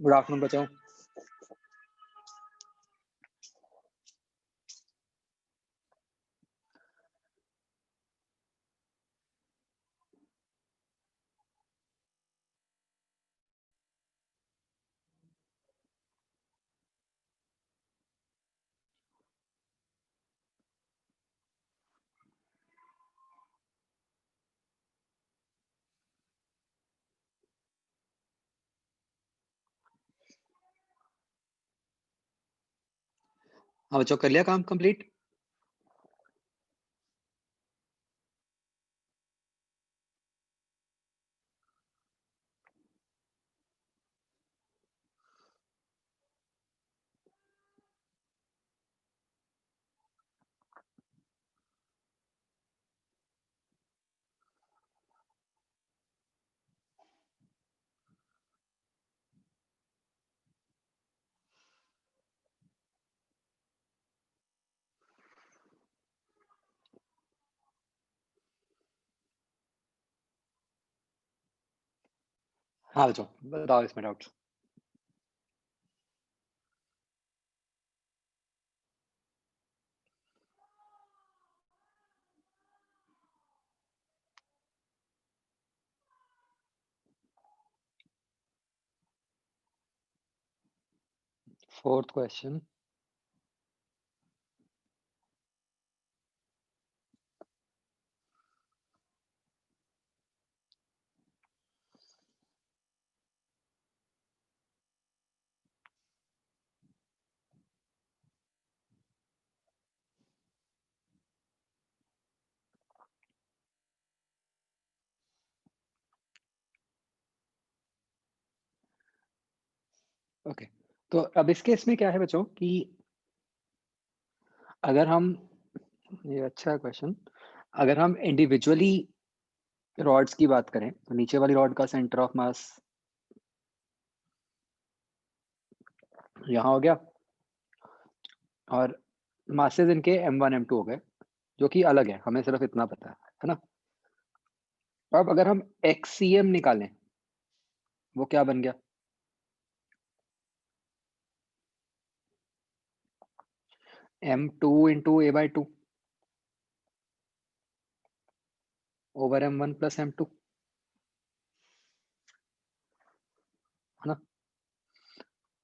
Good afternoon बच्चों। हाँ बच्चों, कर लिया काम कंप्लीट। हाँ बच्चों, बताओ इसमें डाउट्स। Fourth question. ओके, तो अब इस केस में क्या है बच्चों कि अगर हम ये अच्छा क्वेश्चन, अगर हम इंडिविजुअली रॉड्स की बात करें तो नीचे वाली रॉड का सेंटर ऑफ मास यहाँ हो गया और मासेस इनके m1 m2 हो गए, जो कि अलग है, हमें सिर्फ इतना पता है ना। अब अगर हम XCM निकालें, वो क्या बन गया? m2 into a/2 over m1 plus m2, है ना।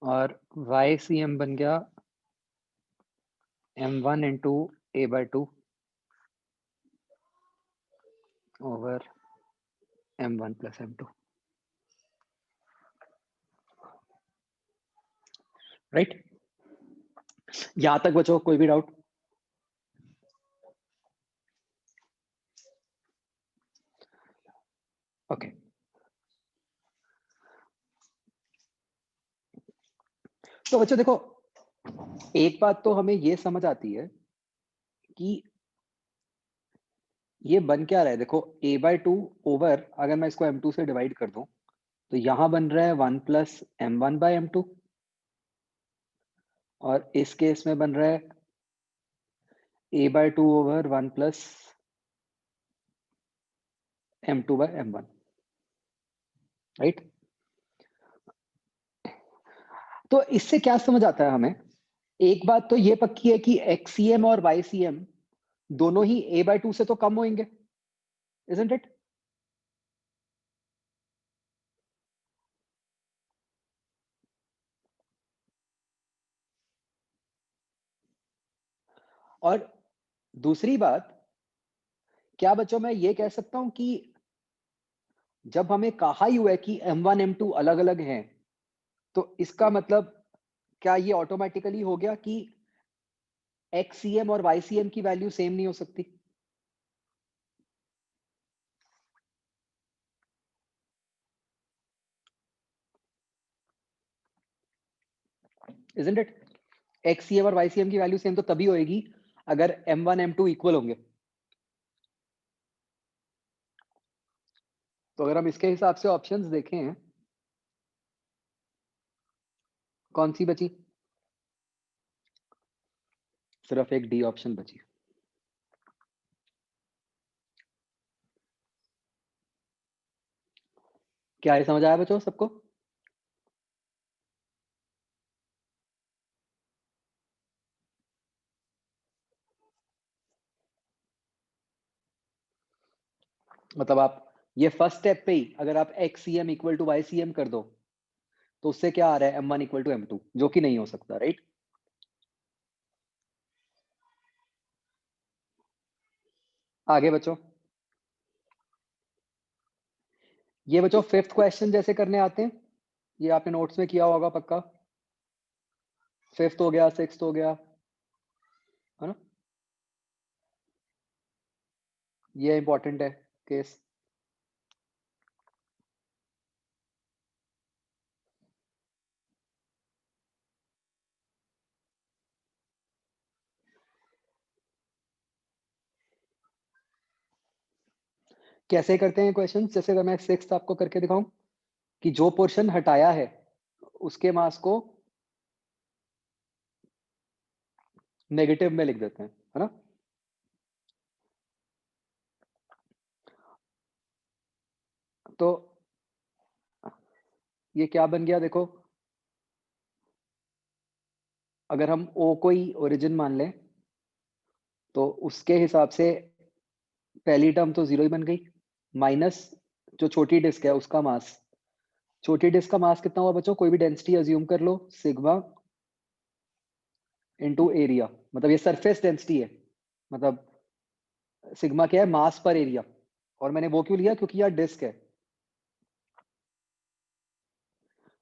और YCM बन गया m1 into a/2 over m1 plus m2, right. यहां तक बच्चों कोई भी डाउट? ओके, तो बच्चों देखो, एक बात तो हमें ये समझ आती है कि ये बन क्या रहा है। देखो a/2 ओवर, अगर मैं इसको m2 से डिवाइड कर दूं तो यहां बन रहा है 1 प्लस m1/m2, और इस केस में बन रहा है a/2 over 1 plus m2/m1, right. तो इससे क्या समझ आता है हमें? एक बात तो ये पक्की है कि XCM और YCM दोनों ही a/2 से तो कम होंगे, इजंट इट? और दूसरी बात, क्या बच्चों मैं ये कह सकता हूं कि जब हमें कहा ही हुआ है कि m1 m2 अलग अलग हैं, तो इसका मतलब क्या ये ऑटोमेटिकली हो गया कि XCM और YCM की वैल्यू सेम नहीं हो सकती? Isn't it? XCM और YCM की वैल्यू सेम तो तभी होएगी अगर m1 m2 इक्वल होंगे। तो अगर हम इसके हिसाब से ऑप्शंस देखें, कौन सी बची? सिर्फ एक डी ऑप्शन बची। क्या ये समझ आया बच्चों सबको? मतलब आप ये फर्स्ट स्टेप पे ही अगर आप XCM इक्वल टू YCM कर दो, तो उससे क्या आ रहा है M1 इक्वल टू M2, जो कि नहीं हो सकता, राइट? आगे बच्चों, ये बच्चों फिफ्थ क्वेश्चन जैसे करने आते हैं, ये आपने नोट्स में किया होगा पक्का। फिफ्थ हो गया, सिक्स्थ हो गया, है ना? ये इंपॉर्टेंट है केस। कैसे करते हैं क्वेश्चन? जैसे अगर मैं सिक्स्थ आपको करके दिखाऊं कि जो पोर्शन हटाया है उसके मास को नेगेटिव में लिख देते हैं, है ना? तो ये क्या बन गया देखो, अगर हम O को ही ओरिजिन मान लें तो उसके हिसाब से पहली टर्म तो जीरो ही बन गई, माइनस जो छोटी डिस्क है उसका मास। छोटी डिस्क का मास कितना हुआ बच्चों? कोई भी डेंसिटी अज्यूम कर लो, सिग्मा इनटू एरिया। मतलब ये सरफेस डेंसिटी है, मतलब सिग्मा क्या है? मास पर एरिया। और मैंने वो क्यों लिया? क्योंकि यार डिस्क है,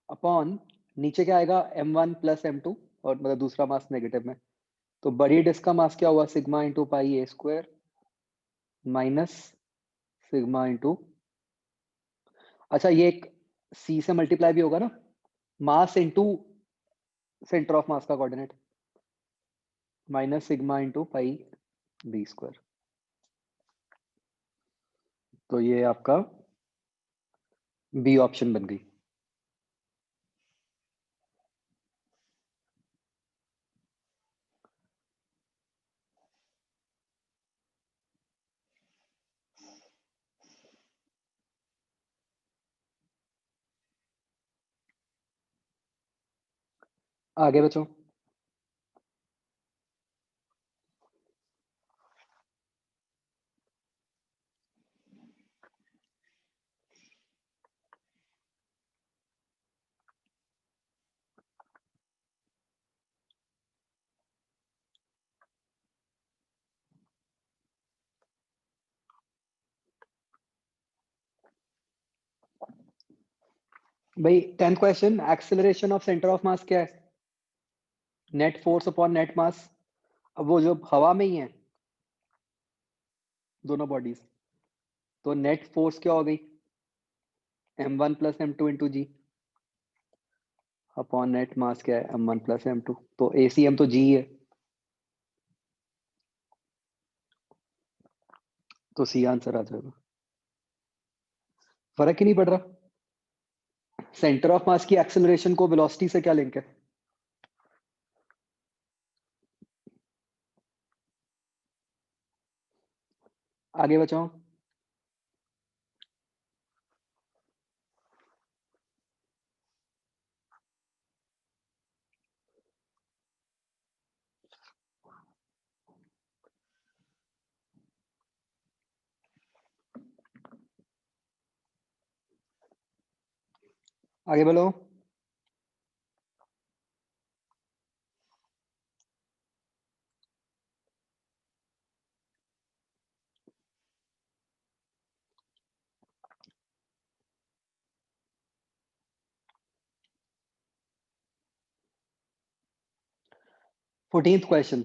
अपॉन नीचे क्या आएगा? M1 प्लस M2, और मतलब दूसरा मास नेगेटिव में। तो बड़ी डिस्क का मास क्या हुआ? Sigma into pi a square minus sigma into, अच्छा ये एक सी से मल्टीप्लाई भी होगा ना, mass into centre of mass का coordinate, minus sigma into pi b square. तो ये आपका बी ऑप्शन बन गई। आगे बचो। भाई 10th question, acceleration of centre of mass क्या है? नेट फोर्स अपॉन नेट मास। अब वो जो हवा में ही है दोनों बॉडीज, तो नेट फोर्स क्या हो गई? M1 प्लस M2 इंटू जी, अपॉन नेट मास क्या है? M1 plus M2। तो ACM तो जी है, तो सी आंसर आ जाएगा। फर्क ही नहीं पड़ रहा, सेंटर ऑफ मास की एक्सेलरेशन को वेलोसिटी से क्या लिंक है? आगे बचाओ। आगे बोलो। 14th question.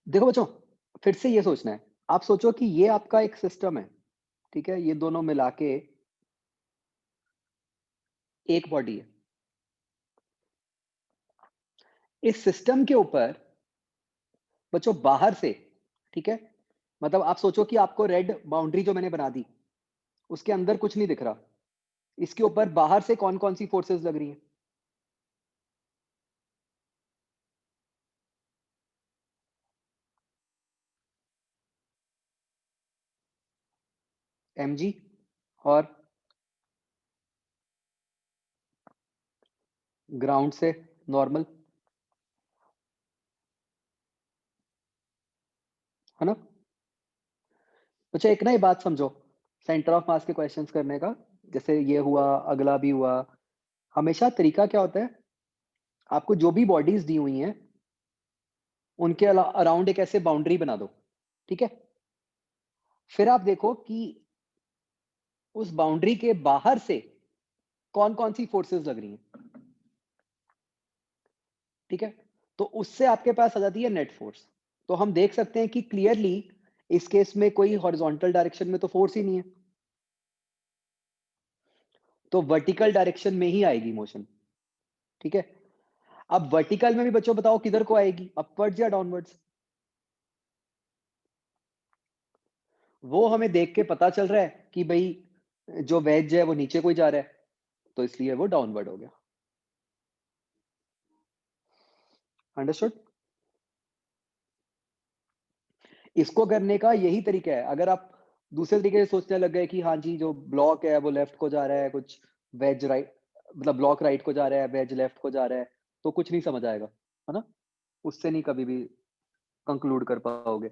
देखो बच्चों, फिर से ये सोचना है, आप सोचो कि ये आपका एक सिस्टम है, ठीक है? ये दोनों मिला के एक बॉडी है। इस सिस्टम के ऊपर बच्चों बाहर से, ठीक है, मतलब आप सोचो कि आपको रेड बाउंड्री जो मैंने बना दी उसके अंदर कुछ नहीं दिख रहा, इसके ऊपर बाहर से कौन कौन सी फोर्सेस लग रही हैं? mg और ग्राउंड से नॉर्मल, है ना? अच्छा एक ना ये बात समझो, सेंटर ऑफ मास के क्वेश्चंस करने का, जैसे ये हुआ, अगला भी हुआ, हमेशा तरीका क्या होता है, आपको जो भी बॉडीज दी हुई हैं उनके अराउंड एक ऐसे बाउंड्री बना दो, ठीक है? फिर आप देखो कि उस बाउंड्री के बाहर से कौन-कौन सी फोर्सेस लग रही हैं, ठीक है? तो उससे आपके पास आ जाती है नेट फोर्स। तो हम देख सकते हैं कि क्लियरली इस केस में कोई हॉरिजॉन्टल डायरेक्शन में तो फोर्स ही नहीं है, तो वर्टिकल डायरेक्शन में ही आएगी मोशन, ठीक है? अब वर्टिकल में भी बच्चों बताओ किधर को आएगी, अपवर्ड्स या डाउनवर्ड्स? वो हमें देख के पता चल रहा है कि भाई जो वेज है वो नीचे को ही जा रहा है, तो इसलिए वो डाउनवर्ड हो गया। अंडरस्टूड? इसको करने का यही तरीका है। अगर आप दूसरे तरीके से सोचने लग गए कि हाँ जी, जो ब्लॉक है वो लेफ्ट को जा रहा है, कुछ वेज राइट, मतलब ब्लॉक राइट को जा रहा है, वेज लेफ्ट को जा रहा है, तो कुछ नहीं समझ आएगा, है ना? उससे नहीं कभी भी कंक्लूड कर पाओगे।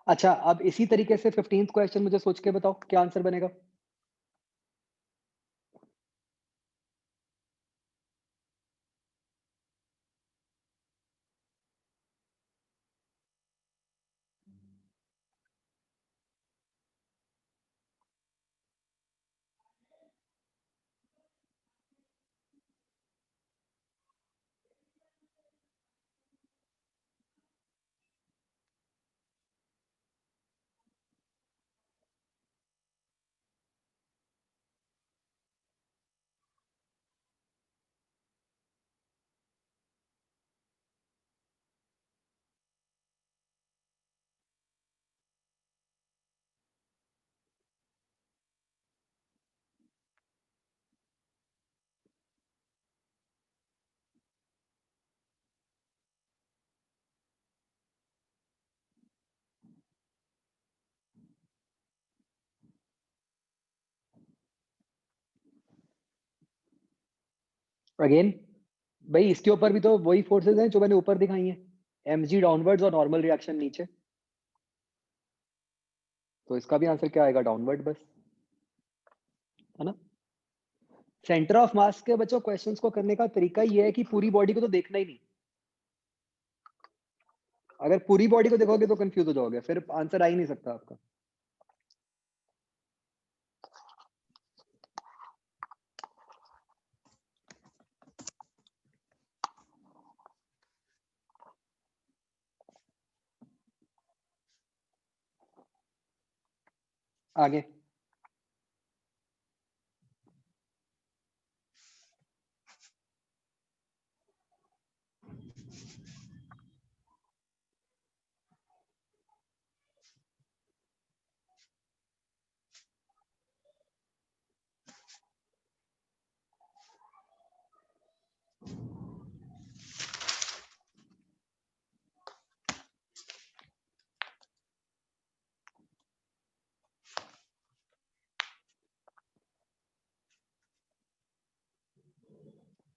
अच्छा, अब इसी तरीके से 15th क्वेश्चन मुझे सोच के बताओ क्या आंसर बनेगा? अगेन भाई इसके ऊपर भी तो वही फोर्सेस हैं जो मैंने ऊपर दिखाई हैं, mg डाउनवर्ड्स और नॉर्मल रिएक्शन नीचे, तो इसका भी आंसर क्या आएगा? डाउनवर्ड बस, है ना? सेंटर ऑफ मास के बच्चों क्वेश्चंस को करने का तरीका ये है कि पूरी बॉडी को तो देखना ही नहीं। अगर पूरी बॉडी को देखोगे तो कंफ्यूज हो जाओगे, फिर आंसर आ ही नहीं सकता आपका। आगे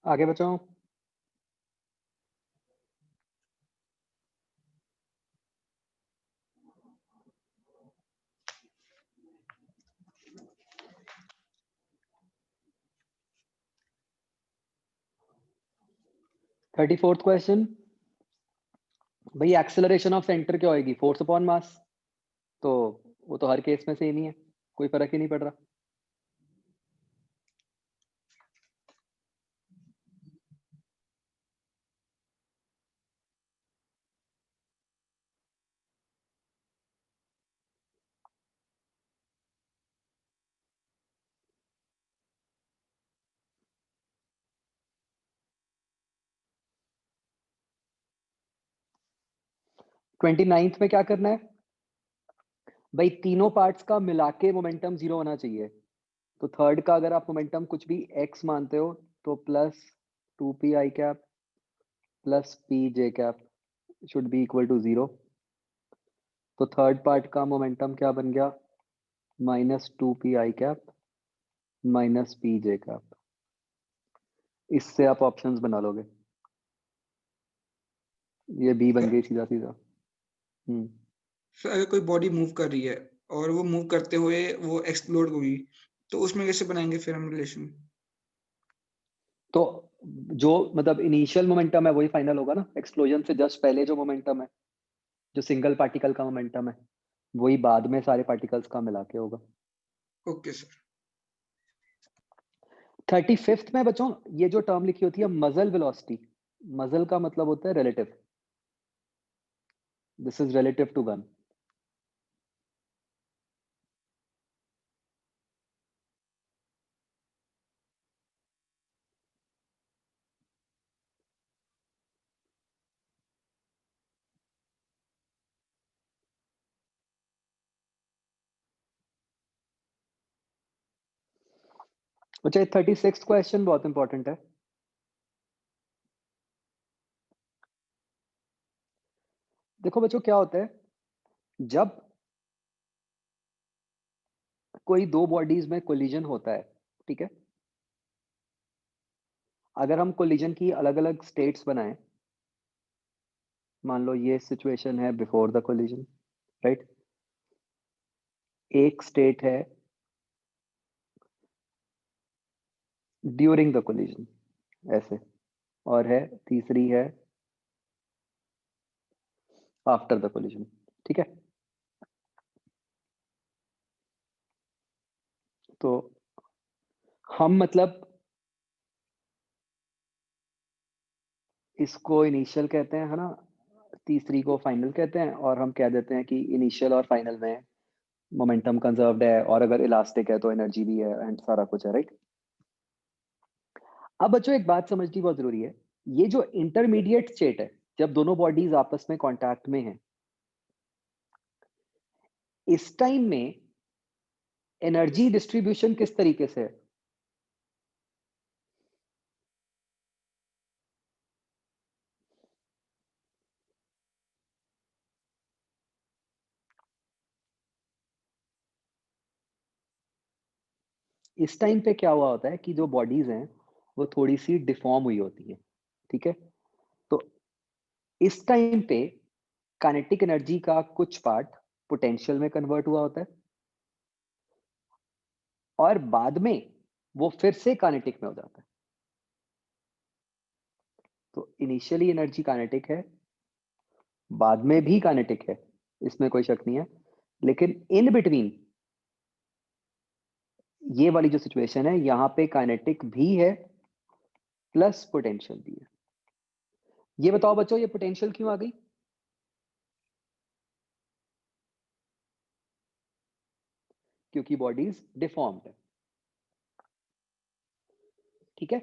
आगे बच्चों, 34th क्वेश्चन, भाई एक्सेलरेशन ऑफ सेंटर क्या होगी? Force upon mass. तो वो तो हर केस में सेम ही है, कोई फर्क ही नहीं पड़ रहा। 29th में क्या करना है भाई? तीनों पार्ट्स का मिला के मोमेंटम 0 होना चाहिए। तो थर्ड का अगर आप मोमेंटम कुछ भी x मानते हो तो plus 2p(i) plus p(j) should be equal to 0। तो थर्ड पार्ट का मोमेंटम क्या बन गया? -2p(i) minus p(j)। इससे आप ऑप्शंस बना लोगे। ये b बन सर गई सीधा सीधा। सर अगर कोई बॉडी मूव कर रही है और वो मूव करते हुए वो एक्सप्लोड हुई, तो उसमें कैसे बनाएंगे फिर हम रिलेशन? तो जो मतलब इनिशियल मोमेंटम है वही फाइनल होगा ना। एक्सप्लोजन से जस्ट पहले जो मोमेंटम है, जो सिंगल पार्टिकल का मोमेंटम है, वही बाद में सारे पार्टिकल्स का मिला के होगा। Okay sir. 35th में बच्चों ये जो टर्म लिखी होती है मजल वेलोसिटी, मजल का मतलब होता है relative. This is relative to gun. अच्छा, 36th क्वेश्चन बहुत इंपॉर्टेंट है। देखो बच्चों क्या होता है जब कोई दो बॉडीज में कोलिजन होता है, ठीक है, अगर हम कोलिजन की अलग अलग स्टेट्स बनाएं, मान लो ये सिचुएशन है बिफोर द कोलिजन, राइट। एक स्टेट है ड्यूरिंग द कोलिजन, ऐसे, और है तीसरी है आफ्टर द कोलिजन, ठीक है। तो हम मतलब इसको इनिशियल कहते हैं, है ना, तीसरी को फाइनल कहते हैं, और हम कह देते हैं कि इनिशियल और फाइनल में मोमेंटम कंजर्व्ड है, और अगर इलास्टिक है तो एनर्जी भी है एंड सारा कुछ है, राइट। अब बच्चों एक बात समझनी बहुत जरूरी है। ये जो इंटरमीडिएट स्टेट है, जब दोनों बॉडीज आपस में कांटेक्ट में हैं, इस टाइम में एनर्जी डिस्ट्रीब्यूशन किस तरीके से है? इस टाइम पे क्या हुआ होता है कि जो बॉडीज हैं वो थोड़ी सी डिफॉर्म हुई होती है, ठीक है। तो इस टाइम पे काइनेटिक एनर्जी का कुछ पार्ट पोटेंशियल में कन्वर्ट हुआ होता है, और बाद में वो फिर से काइनेटिक में हो जाता है। तो इनिशियली एनर्जी काइनेटिक है, बाद में भी काइनेटिक है, इसमें कोई शक नहीं है। लेकिन इन बिटवीन ये वाली जो सिचुएशन है, यहां पे काइनेटिक भी है प्लस पोटेंशियल भी है। ये बताओ बच्चों ये पोटेंशियल क्यों आ गई? क्योंकि बॉडीज डिफॉर्म्ड है, ठीक है।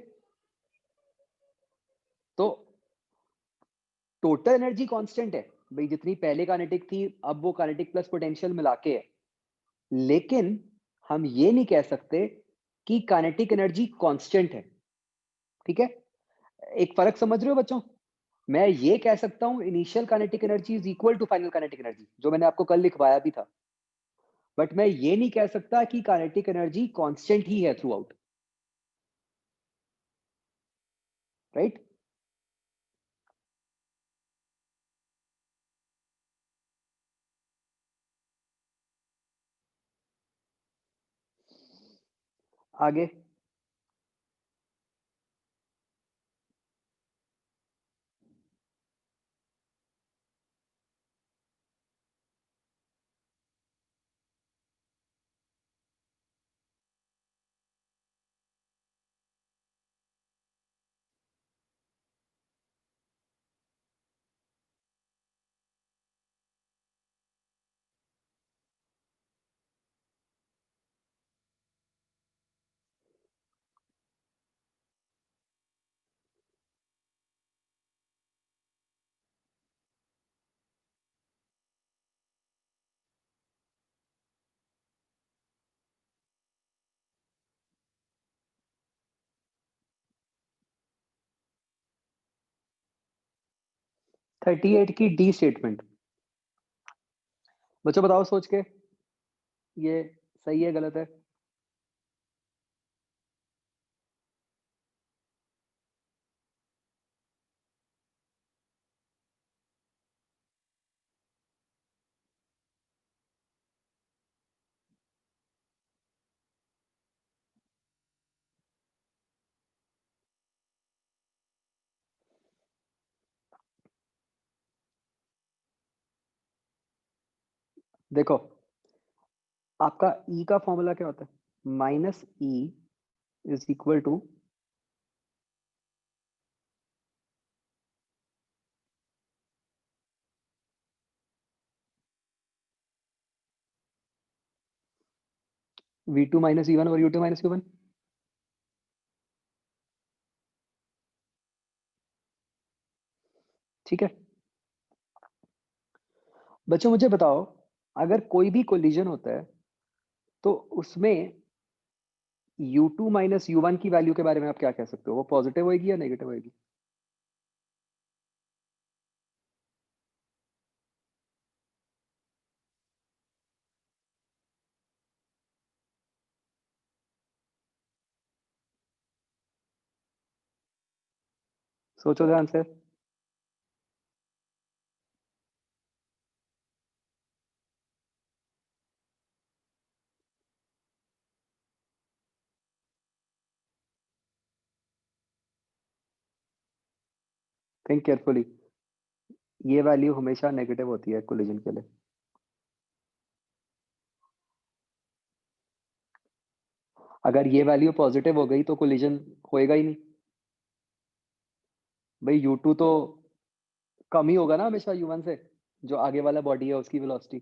तो टोटल एनर्जी कांस्टेंट है भाई, जितनी पहले काइनेटिक थी अब वो काइनेटिक प्लस पोटेंशियल मिला के है। लेकिन हम ये नहीं कह सकते कि काइनेटिक एनर्जी कांस्टेंट है, ठीक है। एक फर्क समझ रहे हो बच्चों? मैं ये कह सकता हूं initial kinetic energy is equal to final kinetic energy, जो मैंने आपको कल लिखवाया भी था। बट मैं ये नहीं कह सकता कि काइनेटिक एनर्जी कांस्टेंट ही है थ्रू आउट, राइट। आगे 38 की डी स्टेटमेंट। बच्चों बताओ सोच के, ये सही है गलत है? देखो आपका E का फॉर्मूला क्या होता है? Minus E is equal to V2 minus V1 और U2 माइनस U1। ठीक है बच्चों, मुझे बताओ अगर कोई भी कोलिजन होता है तो उसमें U2 माइनस U1 की वैल्यू के बारे में आप क्या कह सकते हो? वो पॉजिटिव होगी या नेगेटिव होगी? सोचो ध्यान से। Think carefully. ये वैल्यू हमेशा नेगेटिव होती है कोलिजन के लिए। अगर ये वैल्यू पॉजिटिव हो गई तो कोलिजन होएगा ही नहीं भाई। U2 तो कम ही होगा ना हमेशा U1 से, जो आगे वाला बॉडी है उसकी वेलोसिटी।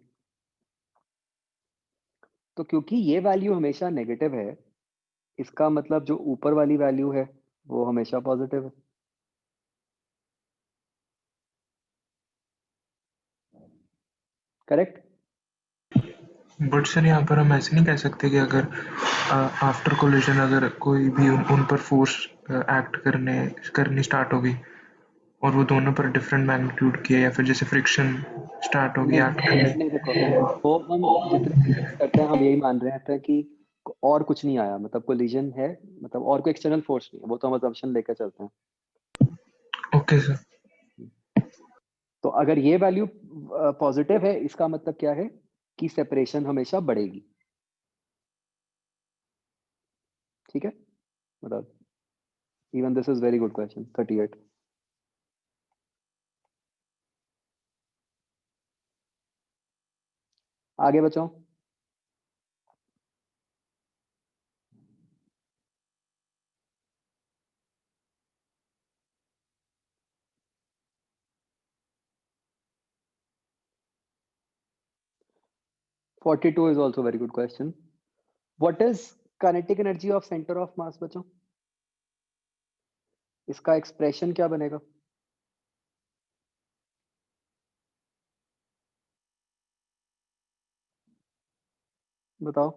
तो क्योंकि ये वैल्यू हमेशा नेगेटिव है, इसका मतलब जो ऊपर वाली वैल्यू है वो हमेशा पॉजिटिव है। करेक्ट। बट सर यहाँ पर हम ऐसे नहीं कह सकते कि अगर आफ्टर कोलिजन अगर कोई भी उन पर फोर्स एक्ट करनी स्टार्ट होगी और वो दोनों पर डिफरेंट मैग्नीट्यूड की है, या फिर जैसे फ्रिक्शन स्टार्ट होगी एक्ट करने। नहीं देखो, वो हम जितने करते हैं हम यही मान रहे हैं कि और कुछ नहीं आया, मतलब कोलिजन है, मतलब और कोई एक्सटर्नल फोर्स नहीं है, वो तो हम असम्पशन लेकर चलते हैं। Okay sir. तो अगर ये वैल्यू पॉजिटिव है इसका मतलब क्या है कि सेपरेशन हमेशा बढ़ेगी। ठीक है मतलब even this is very good question 38। आगे बच्चों। $42 is also very good question. What is kinetic energy of center of mass बच्चों? इसका एक्सप्रेशन क्या बनेगा? बताओ।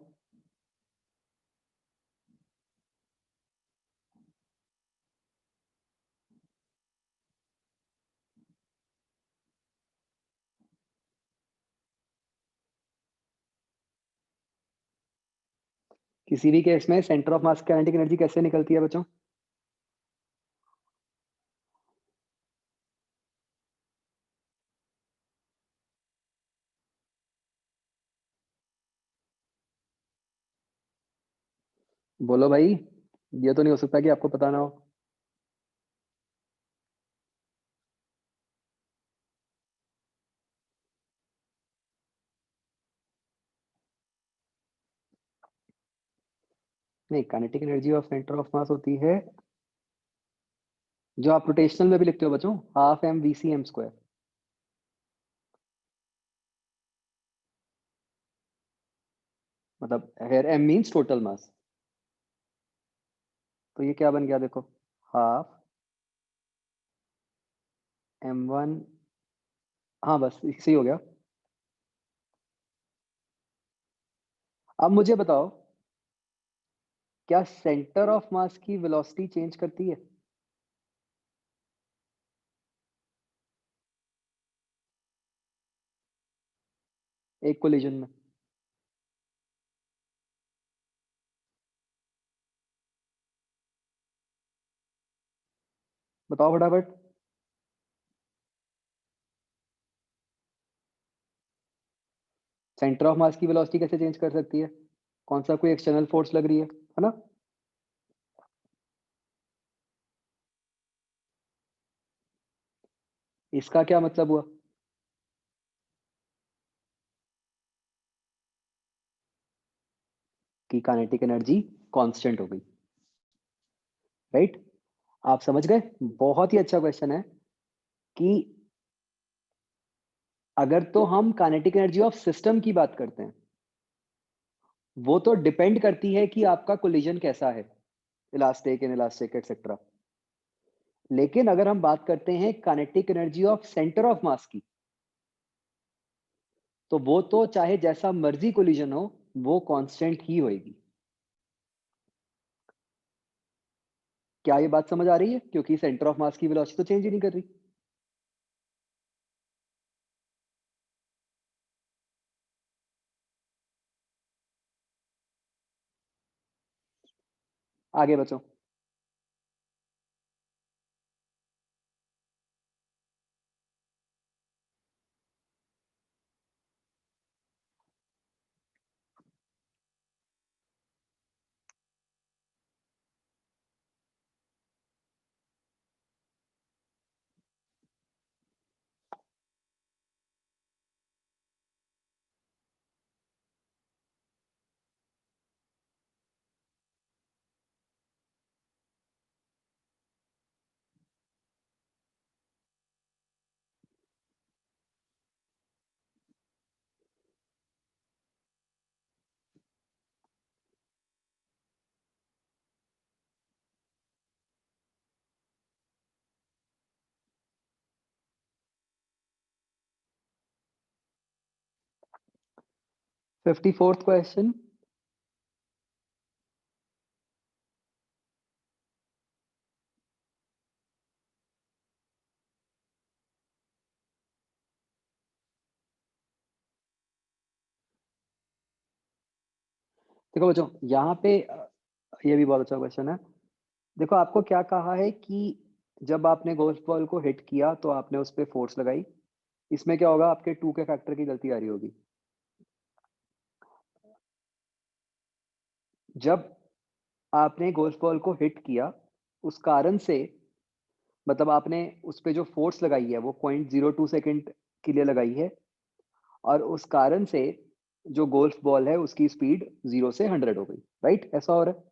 किसी भी केस में centre of mass kinetic energy कैसे निकलती है बच्चों? बोलो भाई, ये तो नहीं हो सकता कि आपको पता ना हो। नहीं, kinetic energy of centre of मास होती है जो आप रोटेशनल में भी लिखते हो बच्चों, half M V C M square. मतलब here M means total mass. तो ये क्या बन गया देखो, हाफ m1। हाँ बस इसी हो गया। अब मुझे बताओ, क्या सेंटर ऑफ मास की वेलोसिटी चेंज करती है? एक कोलिजन में? बताओ फटाफट। सेंटर ऑफ मास की वेलोसिटी कैसे चेंज कर सकती है? कौन सा कोई एक्सटर्नल फोर्स लग रही है ना? इसका क्या मतलब हुआ? कि काइनेटिक एनर्जी कांस्टेंट हो गई, राइट? आप समझ गए? बहुत ही अच्छा क्वेश्चन है कि अगर तो हम काइनेटिक एनर्जी ऑफ सिस्टम की बात करते हैं, वो तो डिपेंड करती है कि आपका कोलिजन कैसा है, इलास्टिक, इनइलास्टिक, एटसेट्रा। लेकिन अगर हम बात करते हैं kinetic energy of centre of मास की, तो वो तो चाहे जैसा मर्जी कोलिजन हो, वो कांस्टेंट ही होगी। क्या ये बात समझ आ रही है? क्योंकि सेंटर ऑफ मास की वेलोसिटी तो चेंज ही नहीं कर रही। आगे बचो। Fifty fourth question. देखो बच्चों, यहाँ पे ये भी बहुत अच्छा क्वेश्चन है। देखो, आपको क्या कहा है कि जब आपने गोल्फ बॉल को हिट किया तो आपने उस पर फोर्स लगाई। इसमें क्या होगा? आपके 2 के फैक्टर की गलती आ रही होगी। जब आपने गोल्फ बॉल को हिट किया, उस कारण से, मतलब आपने उस पे जो फोर्स लगाई है वो 0.02 सेकंड के लिए लगाई है, और उस कारण से जो गोल्फ बॉल है उसकी स्पीड 0 से 100 हो गई, राइट? ऐसा हो रहा है।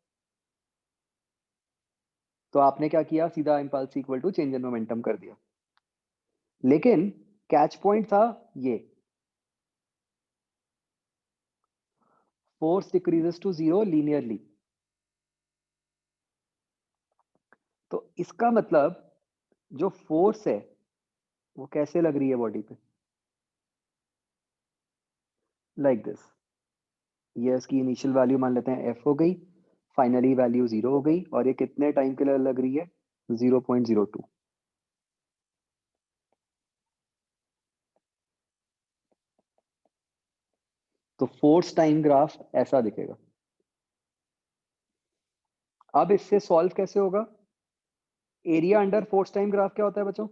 तो आपने क्या किया? सीधा impulse equal to change in momentum कर दिया। लेकिन कैच पॉइंट था ये, फोर्स डिक्रीजेस टू 0 लीनियरली। तो इसका मतलब जो फोर्स है वो कैसे लग रही है बॉडी पे? Like this. ये इसकी इनिशियल वैल्यू मान लेते हैं f हो गई, फाइनली वैल्यू 0 हो गई, और ये कितने टाइम के लिए लग रही है? 0.02। तो फोर्स टाइम ग्राफ ऐसा दिखेगा। अब इससे सॉल्व कैसे होगा? Area under force time graph क्या होता है बच्चों?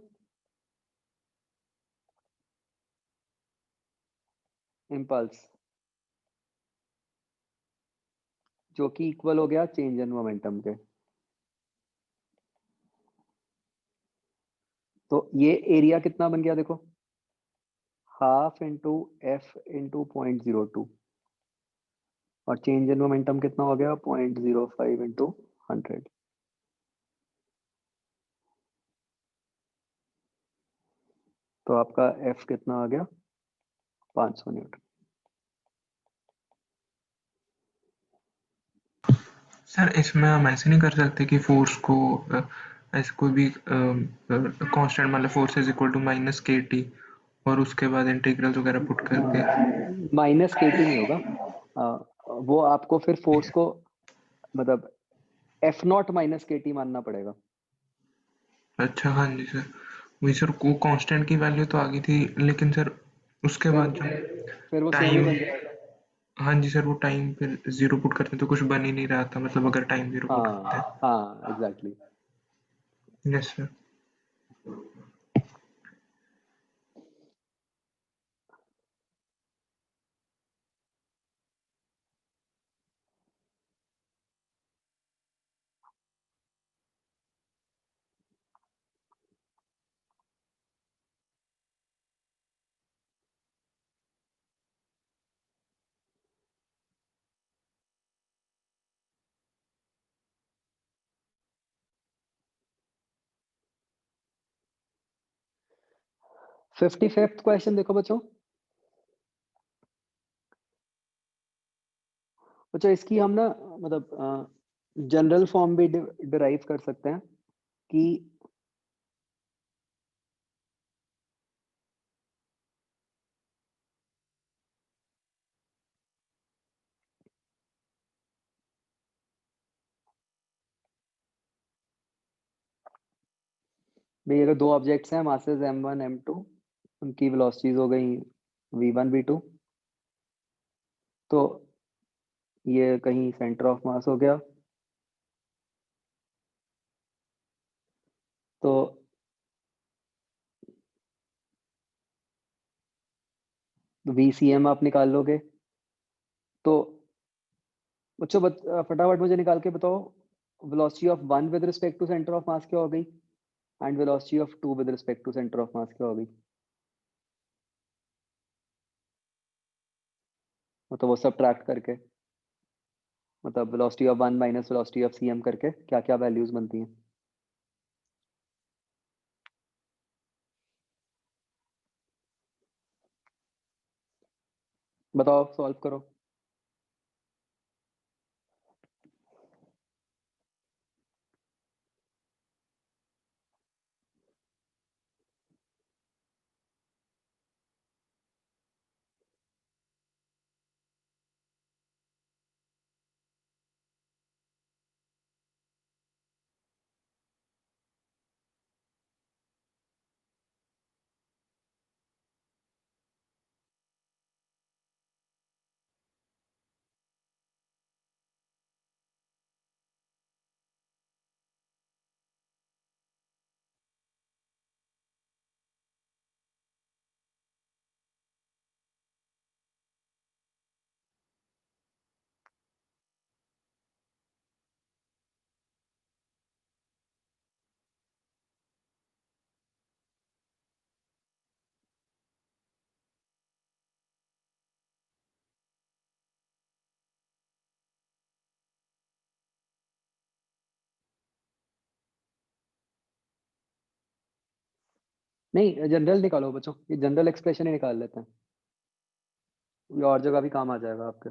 इम्पल्स, जो कि इक्वल हो गया चेंज इन मोमेंटम के। तो ये एरिया कितना बन गया? देखो, हाफ इंटू एफ इंटू 0.02, और चेंज इन मोमेंटम कितना हो गया? 0.05 इंटू 100। तो आपका एफ कितना आ गया? 500 न्यूटन। सर इसमें हम ऐसे नहीं कर सकते कि फोर्स को ऐसे कोई भी कांस्टेंट, मतलब force is equal to minus k t, और उसके बाद इंटीग्रल्स वगैरह पुट करके? माइनस के टी नहीं होगा। वो आपको फिर फोर्स को, मतलब F not minus k T मानना पड़ेगा। अच्छा, हाँ जी सर। वही सर, को कांस्टेंट की वैल्यू तो आ गई थी, लेकिन सर उसके बाद जो फिर वो सेम ही टाइम, बन जाएगा। हाँ जी सर, वो टाइम फिर 0 पुट करते हैं तो कुछ बन ही नहीं रहा था, मतलब अगर टाइम 0 पुट करते हाँ हाँ एग्जैक्टली। हैं। Yes sir. Fifty fifth question देखो बच्चों। बच्चों इसकी हम ना मतलब जनरल फॉर्म भी डिराइव कर सकते हैं कि भाई अगर दो ऑब्जेक्ट्स हैं मासेस m1 m2, उनकी वेलोसिटीज हो गई v1 v2, तो ये कहीं सेंटर ऑफ मास हो गया, तो vcm आप निकाल लोगे। तो बच्चों फटाफट मुझे निकाल के बताओ velocity of one with respect to centre of mass क्या हो गई and velocity of two with respect to centre of mass क्या हो गई। मतलब वो सब्ट्रैक्ट करके, मतलब velocity of one minus velocity of cm करके क्या क्या वैल्यूज बनती हैं। बताओ सॉल्व करो। नहीं जनरल निकालो बच्चों, ये जनरल एक्सप्रेशन ही निकाल लेते हैं, ये और जगह भी काम आ जाएगा आपके।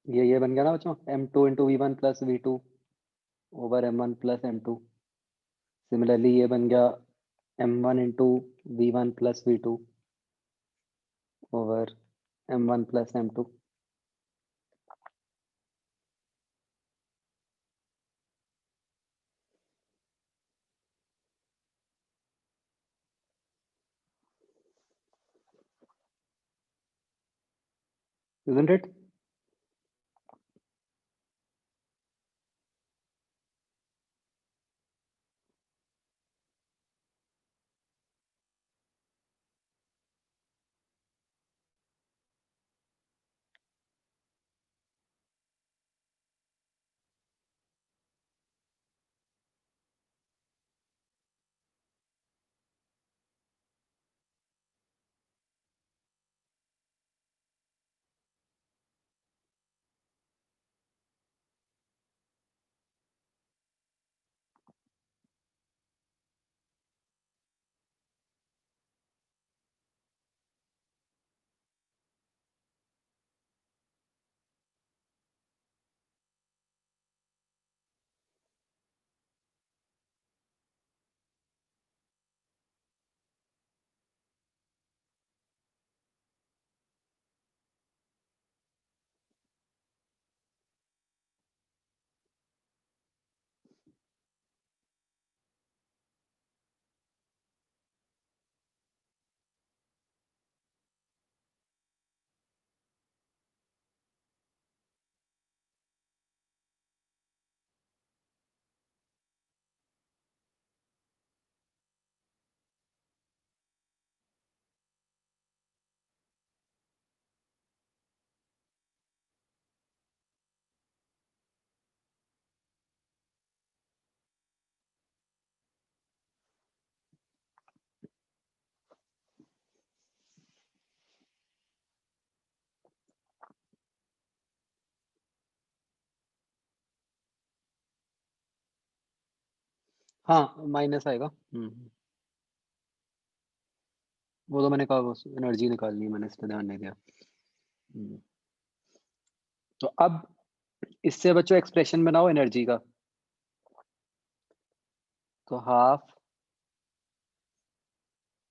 ये बन गया ना बच्चों, m2 into v one plus v two over m1 plus m2। Similarly ये बन गया m1 into v1 plus v2 over m1 plus m2। Isn't it? हाँ माइनस आएगा। वो तो मैंने कहा वो एनर्जी निकालनी है, मैंने इस पर ध्यान नहीं दिया। तो अब इससे बच्चों एक्सप्रेशन बनाओ एनर्जी का। तो half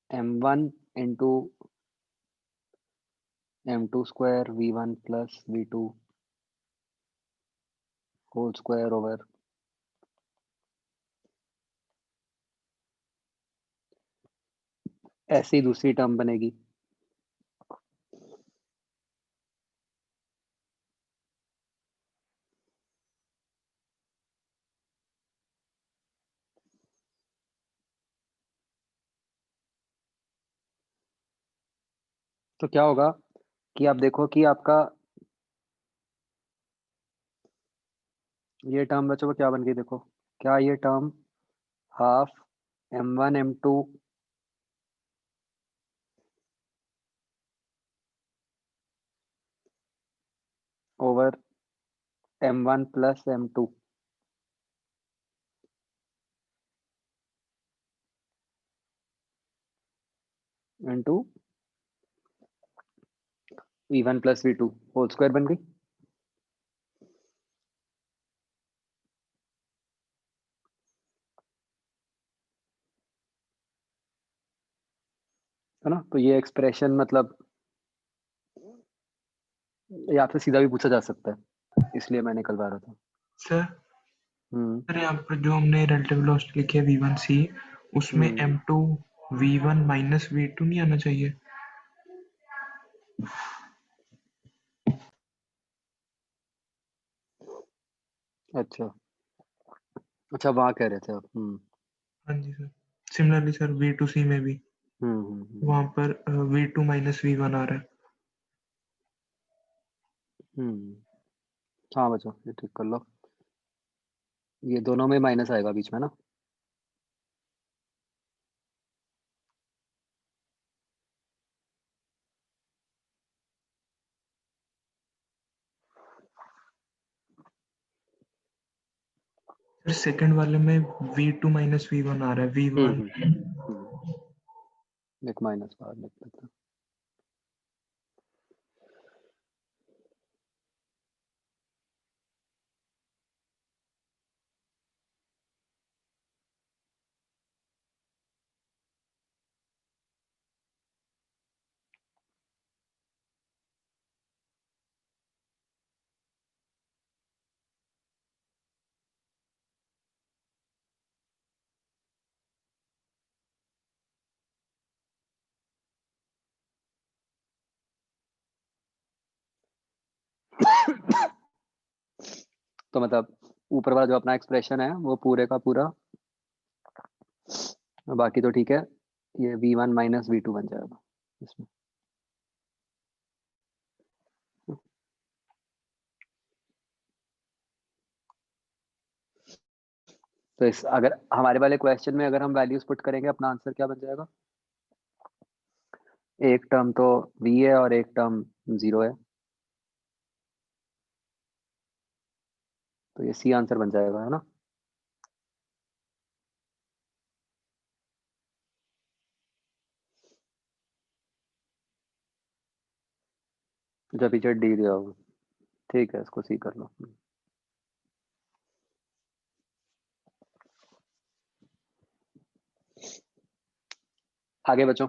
m1 into m2 square v1 plus v2 whole square over ऐसी दूसरी टर्म बनेगी। तो क्या होगा कि आप देखो कि आपका ये टर्म बच्चों को क्या बन गई, देखो क्या ये term half m1 m2 over m1 plus m2 into v1 plus v2 whole square बन गई। है ना? तो ये एक्सप्रेशन मतलब या फिर सीधा भी पूछा जा सकता है, इसलिए मैं निकलवा रहा था। सर सर यहाँ पर जो हमने रिलेटिव वेलोसिटी लिखी है v1c, उसमें m2 v1 माइनस v2 नहीं आना चाहिए? अच्छा अच्छा, वहाँ कह रहे थे आप। हाँ जी सर। सिमिलरली सर v2c में भी वहाँ पर v2 माइनस v1 आ रहा है। हाँ बच्चों ये ठीक कर लो, ये दोनों में माइनस आएगा बीच में ना। सर सेकंड वाले में v2 माइनस v1 आ रहा है, v1 एक माइनस बाहर लिख देते हैं। तो मतलब ऊपर वाला जो अपना एक्सप्रेशन है वो पूरे का पूरा, बाकी तो ठीक है, ये v1 माइनस v2 बन जाएगा इसमें। तो इस अगर हमारे वाले क्वेश्चन में अगर हम वैल्यूज पुट करेंगे, अपना आंसर क्या बन जाएगा? एक टर्म तो v है और एक टर्म 0 है, तो ये सी आंसर बन जाएगा, है ना? जब पीछे डी दिया होगा, ठीक है, इसको सी कर लो। आगे बचो।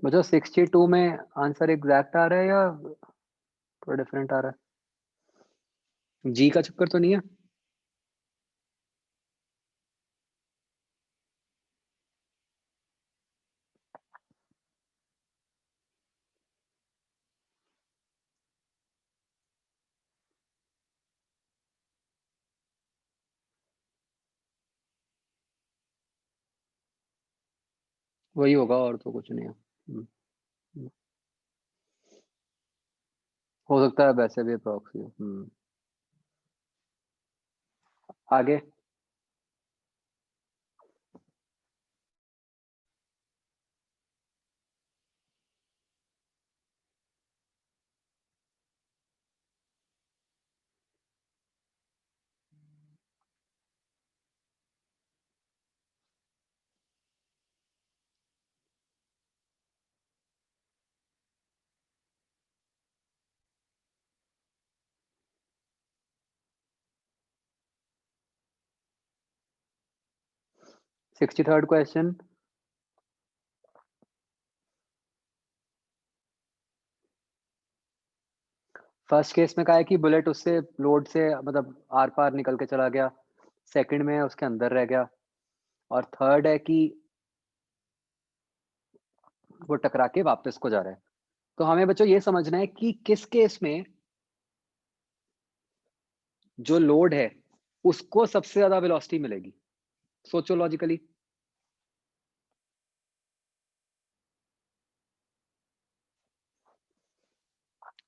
बचो 62 में आंसर एग्जैक्ट आ रहा है या थोड़ा डिफरेंट आ रहा है? जी का चक्कर तो नहीं है? वही होगा और तो कुछ नहीं है। हम्म। हो सकता है वैसे भी प्रॉक्सी हो। आगे। 63rd question. फर्स्ट केस में कहा है कि बुलेट उससे लोड से मतलब आर पार निकल के चला गया, सेकंड में है उसके अंदर रह गया, और थर्ड है कि वो टकरा के वापस को जा रहा है। तो हमें बच्चों ये समझना है कि किस केस में जो लोड है उसको सबसे ज्यादा वेलोसिटी मिलेगी। सोचो लॉजिकली।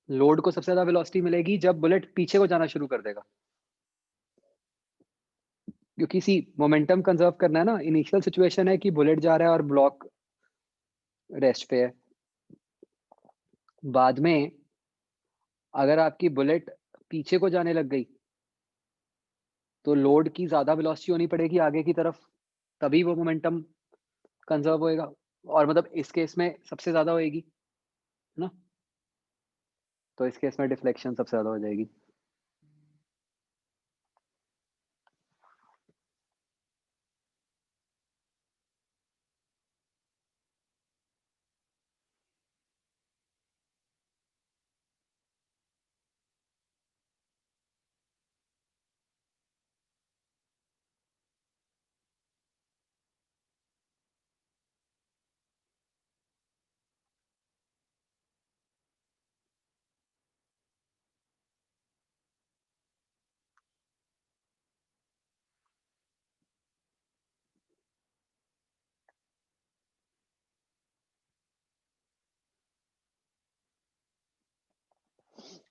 लोड को सबसे ज्यादा वेलोसिटी मिलेगी जब बुलेट पीछे को जाना शुरू कर देगा, क्योंकि सी मोमेंटम कंजर्व करना है ना। इनिशियल सिचुएशन है कि बुलेट जा रहा है और ब्लॉक रेस्ट पे है। बाद में अगर आपकी बुलेट पीछे को जाने लग गई तो लोड की ज्यादा वेलोसिटी होनी पड़ेगी आगे की तरफ, तभी वो मोमेंटम कंजर्व होएगा, और मतलब इस केस में सबसे ज्यादा होएगी, है ना? तो इस केस में डिफ्लेक्शन सबसे ज्यादा हो जाएगी।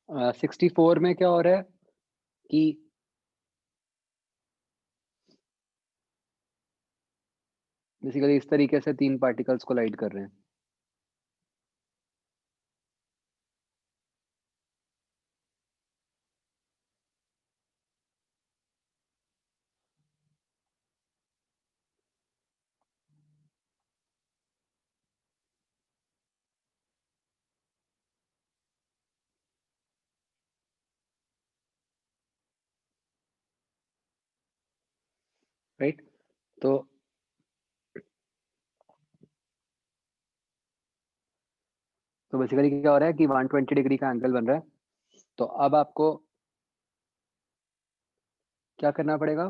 सिक्सटी फोर में क्या हो रहा है कि बेसिकली इस तरीके से तीन पार्टिकल्स को लाइट कर रहे हैं। राइट। तो बेसिकली क्या हो रहा है कि 120 डिग्री का एंगल बन रहा है। तो अब आपको क्या करना पड़ेगा,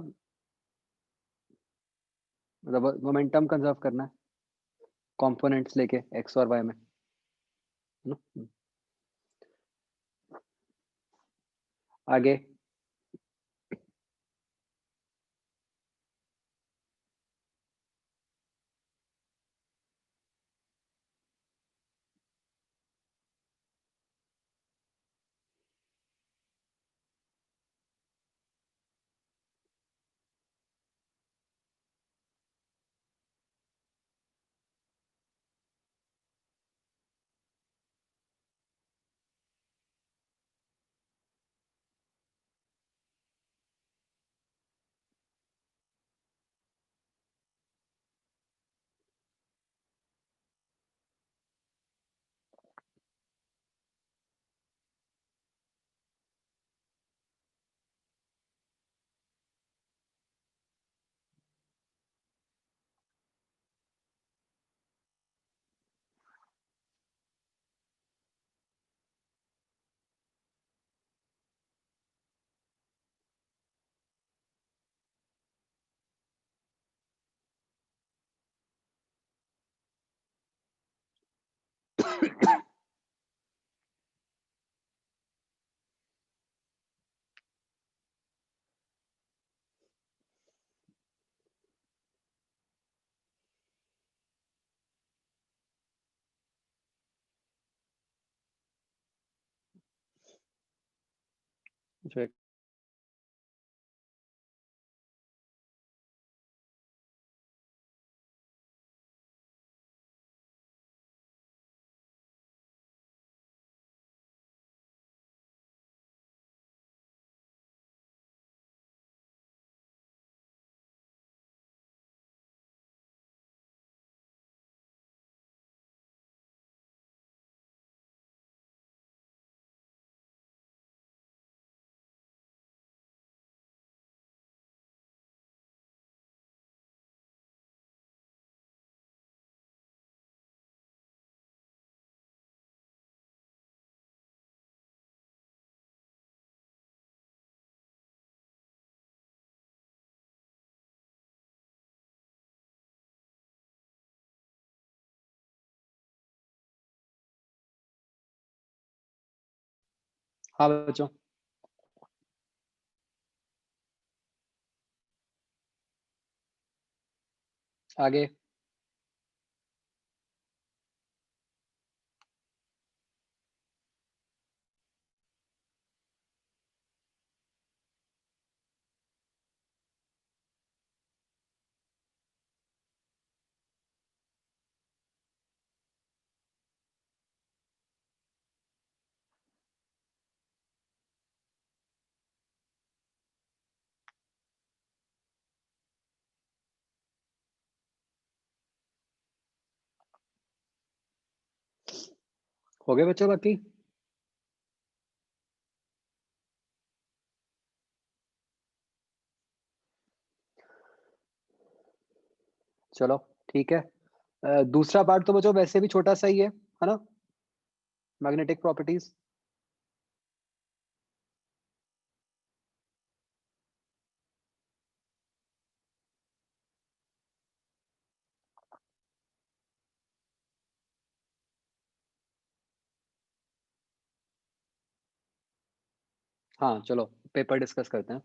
मतलब मोमेंटम कंजर्व करना है कंपोनेंट्स लेके एक्स और वाई में, है ना। आगे जो हाँ बच्चों, आगे हो गए बच्चों बाकी। चलो ठीक है। दूसरा पार्ट तो बच्चों वैसे भी छोटा सा ही है ना, मैग्नेटिक प्रॉपर्टीज। हाँ चलो पेपर डिस्कस करते हैं।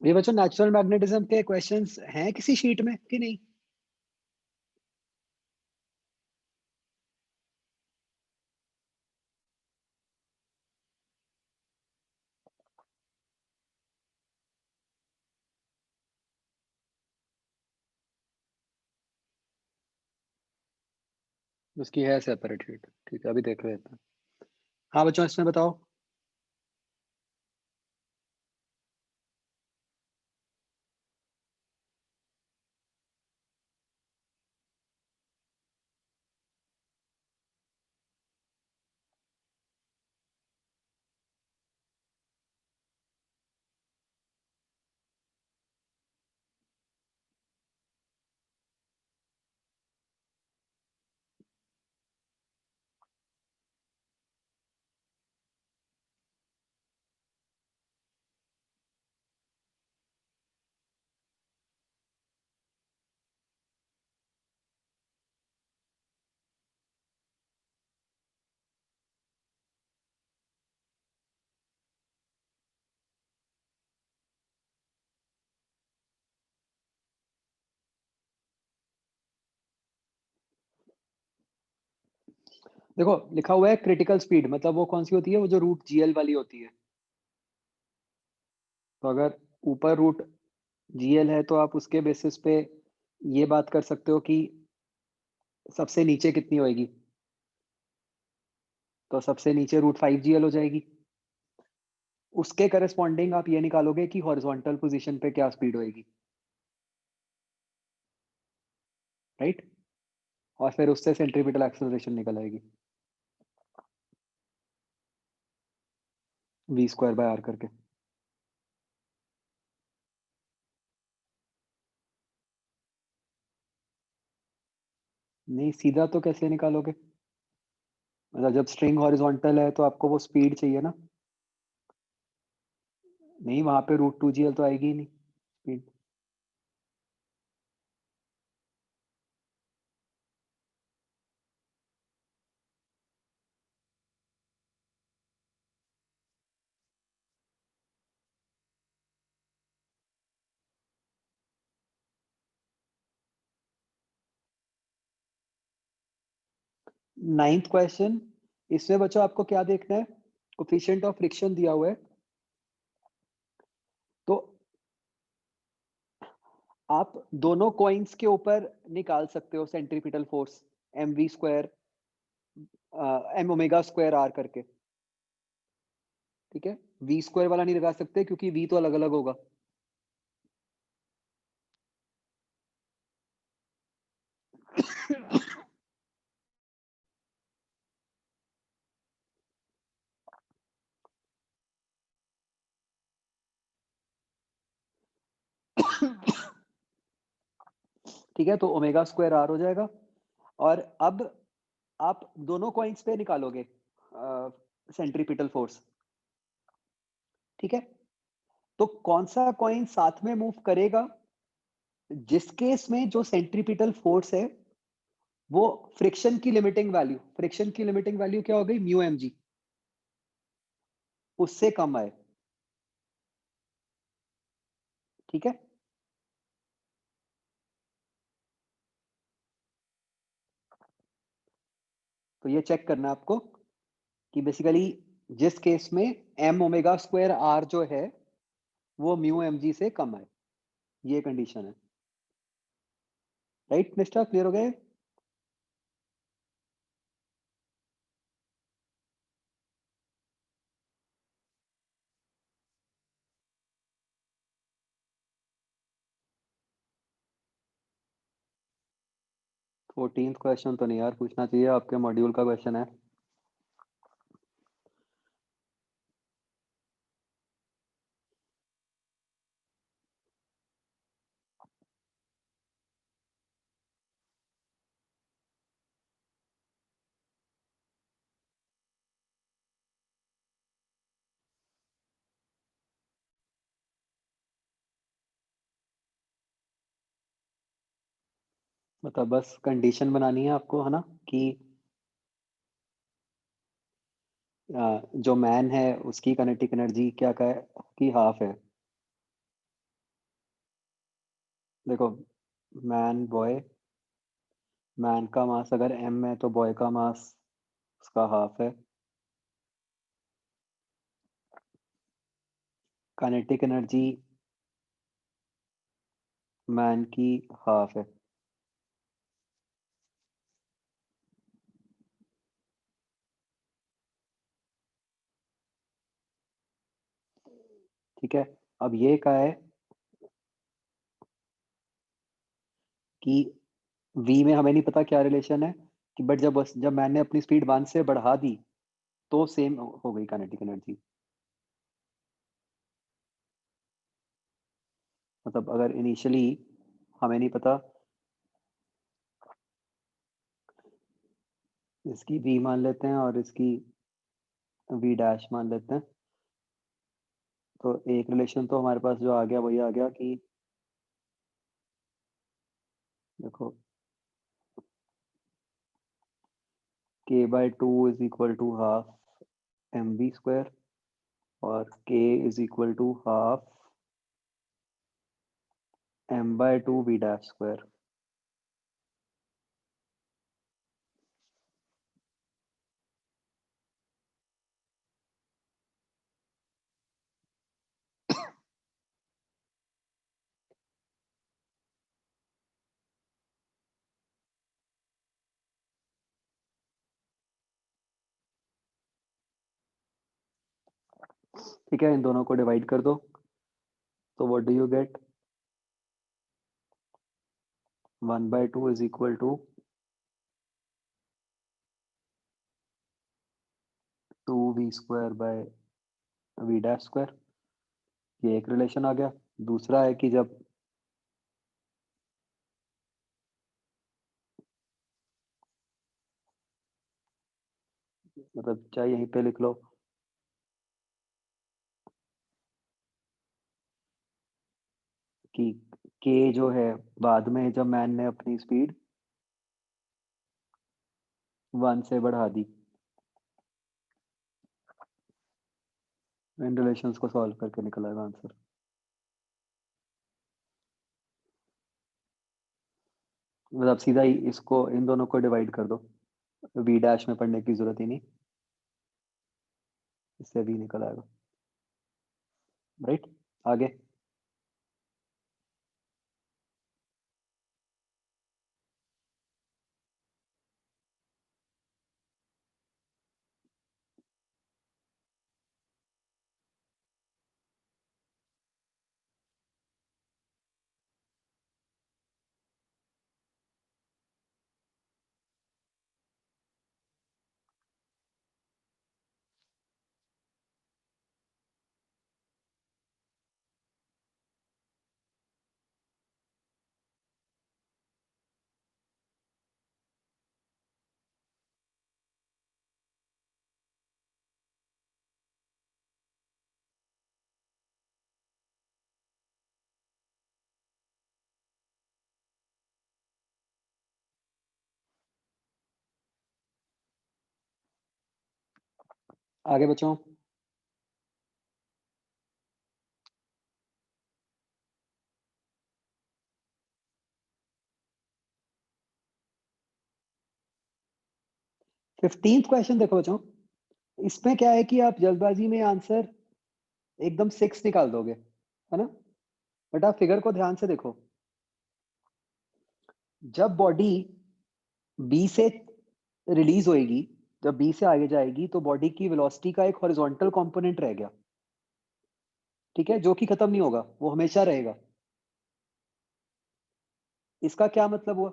ये बच्चों नेचुरल मैग्नेटिज्म के क्वेश्चंस हैं किसी शीट में कि नहीं? उसकी है सेपरेट शीट, ठीक है, अभी देख लेते हैं। हाँ बच्चों, इसमें बताओ। देखो लिखा हुआ है क्रिटिकल स्पीड, मतलब वो कौन सी होती है? वो जो रूट जीएल वाली होती है। तो अगर ऊपर रूट जीएल है तो आप उसके बेसिस पे ये बात कर सकते हो कि सबसे नीचे कितनी होएगी। तो सबसे नीचे रूट 5 जीएल हो जाएगी। उसके करस्पॉन्डिंग आप ये निकालोगे कि हॉरिजॉन्टल पोजीशन पे क्या स्पीड होएगी, राइट? और फिर उससे सेंट्रीपिटल एक्सेलरेशन निकल आएगी, वी स्क्वायर बाय आर करके। नहीं, सीधा तो कैसे निकालोगे? मतलब जब स्ट्रिंग हॉरिजॉन्टल है तो आपको वो स्पीड चाहिए ना। नहीं, वहां पे रूट 2 जीएल तो आएगी ही नहीं स्पीड। नाइन्थ क्वेश्चन, इसमें बच्चों आपको क्या देखना है? कोफिशिएंट ऑफ फ्रिक्शन दिया हुआ है। तो आप दोनों कॉइन्स के ऊपर निकाल सकते हो centripetal force, M V square M omega square R करके। ठीक है, वी स्क्वायर वाला नहीं लगा सकते क्योंकि वी तो अलग अलग होगा। ठीक है, तो ओमेगा स्क्वायर आर हो जाएगा। और अब आप दोनों कॉइन्स पे निकालोगे सेंट्रीपिटल फोर्स। ठीक है, तो कौन सा कॉइन साथ में मूव करेगा? जिस केस में जो सेंट्रीपिटल फोर्स है वो फ्रिक्शन की लिमिटिंग वैल्यू क्या हो गई? म्यू एम जी, उससे कम आए। ठीक है, तो ये चेक करना है आपको कि बेसिकली जिस केस में एम ओमेगा स्क्वायर आर जो है वो म्यू एम जी से कम है, ये कंडीशन है। राइट मिस्टर, क्लियर हो गए? फोर्टींथ क्वेश्चन तो नहीं यार पूछना चाहिए, आपके मॉड्यूल का क्वेश्चन है। मतलब बस कंडीशन बनानी है आपको, है ना, कि जो मैन है उसकी काइनेटिक एनर्जी क्या का है, कि हाफ है। देखो, मैन बॉय, मैन का मास अगर m है तो बॉय का मास उसका हाफ है। काइनेटिक एनर्जी मैन की हाफ है। ठीक है, अब ये कहा है कि v में हमें नहीं पता क्या रिलेशन है, कि बट जब मैंने अपनी स्पीड 1 से बढ़ा दी तो सेम हो गई काइनेटिक एनर्जी। मतलब अगर इनिशियली हमें नहीं पता, इसकी v मान लेते हैं और इसकी v डैश मान लेते हैं, तो एक रिलेशन तो हमारे पास जो आ गया वही आ गया कि देखो k/2 is equal to half mv square और k is equal to half m/2 v dash square. ठीक है, इन दोनों को डिवाइड कर दो, तो what do you get? 1/2 is equal to 2v square by v dash square. ये एक रिलेशन आ गया। दूसरा है कि जब मतलब चाहे यहीं पे लिख लो कि k जो है बाद में जब मैन ने अपनी स्पीड 1 से बढ़ा दी। इन रिलेशंस को सॉल्व करके निकल आएगा आंसर। मतलब सीधा ही इसको इन दोनों को डिवाइड कर दो, v डैश में पढ़ने की जरूरत ही नहीं, इससे v निकल आएगा। राइट, आगे। आगे बच्चों, फिफ्टींथ क्वेश्चन देखो बच्चों। इसमें क्या है कि आप जल्दबाजी में आंसर एकदम 6 निकाल दोगे, है ना? बट आप फिगर को ध्यान से देखो। जब बॉडी बी से रिलीज होएगी, जब बी से आगे जाएगी, तो बॉडी की वेलोसिटी का एक हॉरिजॉन्टल कंपोनेंट रह गया, ठीक है, जो कि खत्म नहीं होगा, वो हमेशा रहेगा। इसका क्या मतलब हुआ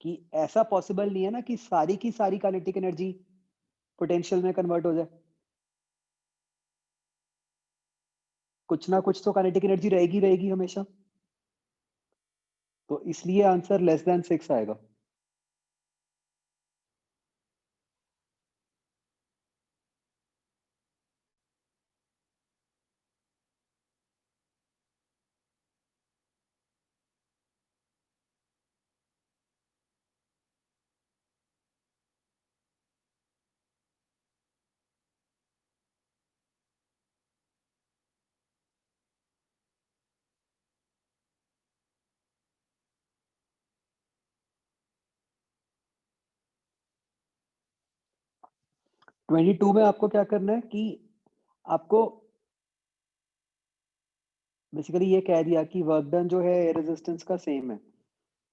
कि ऐसा पॉसिबल नहीं है ना कि सारी की सारी काइनेटिक एनर्जी पोटेंशियल में कन्वर्ट हो जाए। कुछ ना कुछ तो काइनेटिक एनर्जी रहेगी रहेगी हमेशा, तो इसलिए आंसर लेस देन 6 आएगा। 22 में आपको क्या करना है कि आपको बेसिकली ये कह दिया कि वर्क डन जो है एयर रेजिस्टेंस का सेम है,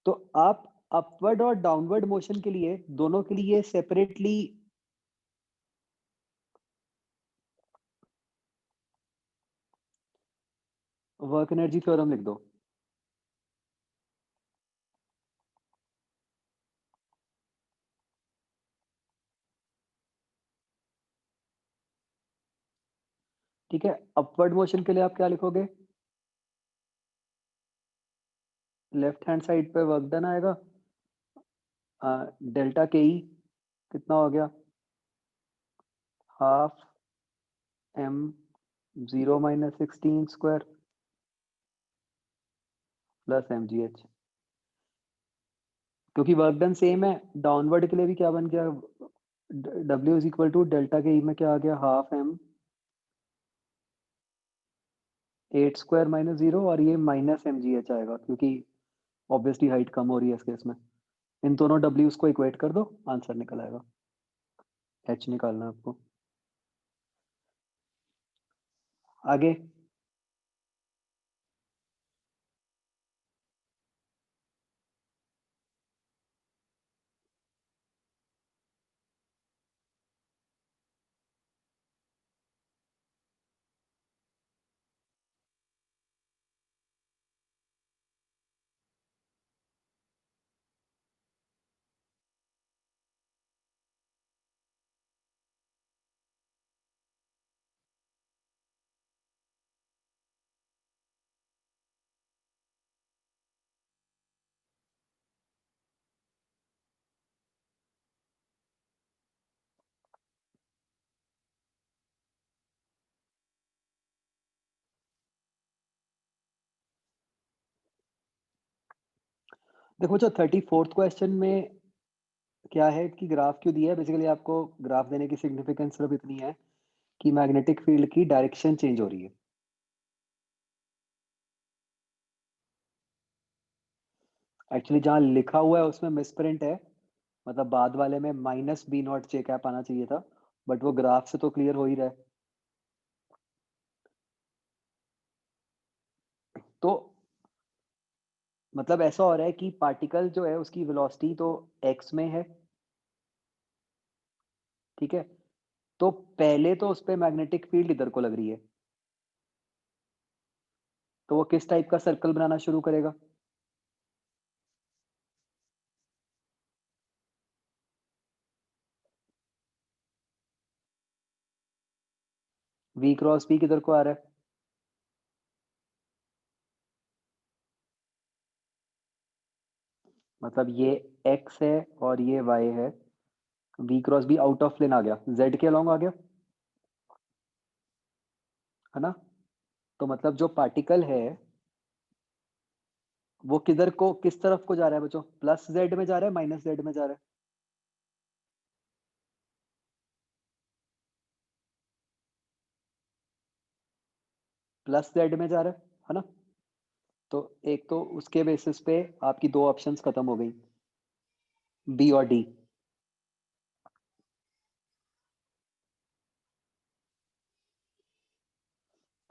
तो आप अपवर्ड और डाउनवर्ड मोशन के लिए दोनों के लिए सेपरेटली वर्क एनर्जी थ्योरम लिख दो। ठीक है, अपवर्ड मोशन के लिए आप क्या लिखोगे? लेफ्ट हैंड साइड पे वर्क डन आएगा, डेल्टा के ई कितना हो गया, half M 0 minus 16 square plus M G H. क्योंकि वर्क डन सेम है, डाउनवर्ड के लिए भी क्या बन गया, W is equal to delta K E में क्या आ गया, हाफ एम 8 स्क्वायर माइनस 0, और ये माइनस एम जी एच आएगा क्योंकि ऑब्वियसली हाइट कम हो रही है इस केस में। इन दोनों W's को इक्वेट कर दो, आंसर निकल आएगा। H निकालना है आपको। आगे देखो, जो 34th क्वेश्चन में क्या है कि ग्राफ क्यों दिया है, बेसिकली आपको ग्राफ देने की सिग्निफिकेंस सिर्फ इतनी है कि मैग्नेटिक फील्ड की डायरेक्शन चेंज हो रही है। एक्चुअली जहां लिखा हुआ है उसमें मिसप्रिंट है, मतलब बाद वाले में minus B naught J cap आना चाहिए था, बट वो ग्राफ से तो क्लियर हो ही रहा है। तो मतलब ऐसा हो रहा है कि पार्टिकल जो है उसकी वेलोसिटी तो एक्स में है, ठीक है, तो पहले तो उस पर मैग्नेटिक फील्ड इधर को लग रही है, तो वो किस टाइप का सर्कल बनाना शुरू करेगा, वी क्रॉस बी किधर को आ रहा है, मतलब ये x है और ये y है, v cross B out of plane आ गया, z के अलोंग आ गया, है ना। तो मतलब जो पार्टिकल है वो किधर को, किस तरफ को जा रहा है बच्चों, प्लस z में जा रहा है माइनस z में जा रहा है, प्लस z में जा रहा है ना। तो एक तो उसके बेसिस पे आपकी दो ऑप्शंस खत्म हो गई, बी और डी,